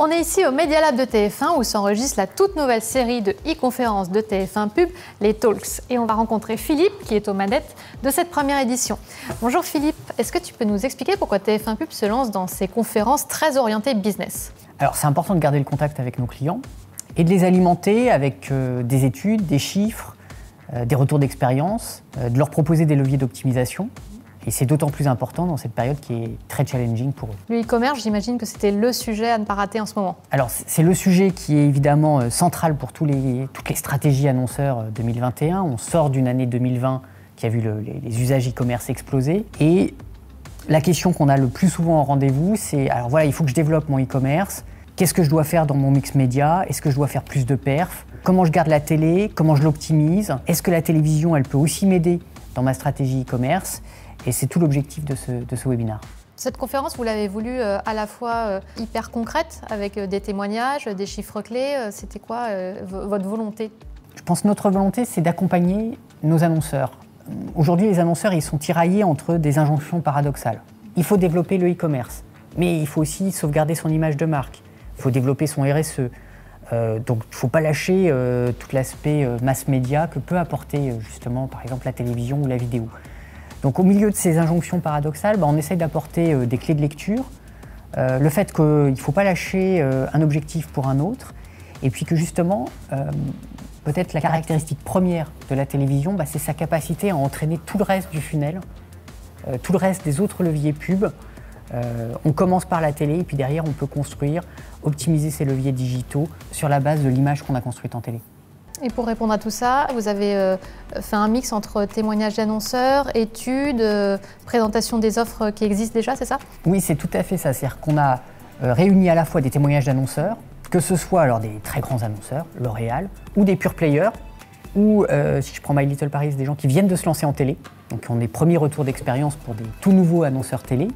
On est ici au Media Lab de TF1 où s'enregistre la toute nouvelle série de e-conférences de TF1 Pub, les Talks. Et on va rencontrer Philippe qui est aux manettes de cette première édition. Bonjour Philippe, est-ce que tu peux nous expliquer pourquoi TF1 Pub se lance dans ces conférences très orientées business? Alors c'est important de garder le contact avec nos clients et de les alimenter avec des études, des chiffres, des retours d'expérience, de leur proposer des leviers d'optimisation. Et c'est d'autant plus important dans cette période qui est très challenging pour eux. Le e-commerce, j'imagine que c'était le sujet à ne pas rater en ce moment. Alors c'est le sujet qui est évidemment central pour toutes les stratégies annonceurs 2021. On sort d'une année 2020 qui a vu les usages e-commerce exploser. Et la question qu'on a le plus souvent en rendez-vous, c'est alors voilà, il faut que je développe mon e-commerce. Qu'est-ce que je dois faire dans mon mix média? Est-ce que je dois faire plus de perf? Comment je garde la télé? Comment je l'optimise? Est-ce que la télévision, elle peut aussi m'aider dans ma stratégie e-commerce? Et c'est tout l'objectif de ce webinaire. Cette conférence, vous l'avez voulu à la fois hyper concrète, avec des témoignages, des chiffres clés. C'était quoi votre volonté? Je pense que notre volonté, c'est d'accompagner nos annonceurs. Aujourd'hui, les annonceurs, ils sont tiraillés entre des injonctions paradoxales. Il faut développer le e-commerce, mais il faut aussi sauvegarder son image de marque. Il faut développer son RSE. Donc il ne faut pas lâcher tout l'aspect mass média que peut apporter justement, par exemple, la télévision ou la vidéo. Donc au milieu de ces injonctions paradoxales, on essaye d'apporter des clés de lecture, le fait qu'il ne faut pas lâcher un objectif pour un autre, et puis que justement, peut-être la caractéristique première de la télévision, c'est sa capacité à entraîner tout le reste du funnel, tout le reste des autres leviers pub. On commence par la télé, et puis derrière on peut construire, optimiser ces leviers digitaux sur la base de l'image qu'on a construite en télé. Et pour répondre à tout ça, vous avez fait un mix entre témoignages d'annonceurs, études, présentation des offres qui existent déjà, c'est ça? Oui, c'est tout à fait ça. C'est-à-dire qu'on a réuni à la fois des témoignages d'annonceurs, que ce soit alors des très grands annonceurs, L'Oréal, ou des pure players, ou si je prends My Little Paris, des gens qui viennent de se lancer en télé, donc on a des premiers retours d'expérience pour des tout nouveaux annonceurs télé.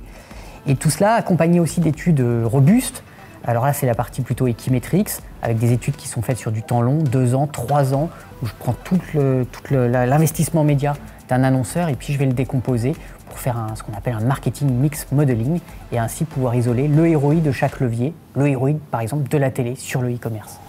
Et tout cela accompagné aussi d'études robustes. Alors là, c'est la partie plutôt Equimetrix, avec des études qui sont faites sur du temps long, 2 ans, 3 ans, où je prends tout l'investissement média d'un annonceur et puis je vais le décomposer pour faire ce qu'on appelle un marketing mix modeling et ainsi pouvoir isoler le ROI de chaque levier, le ROI par exemple de la télé sur le e-commerce.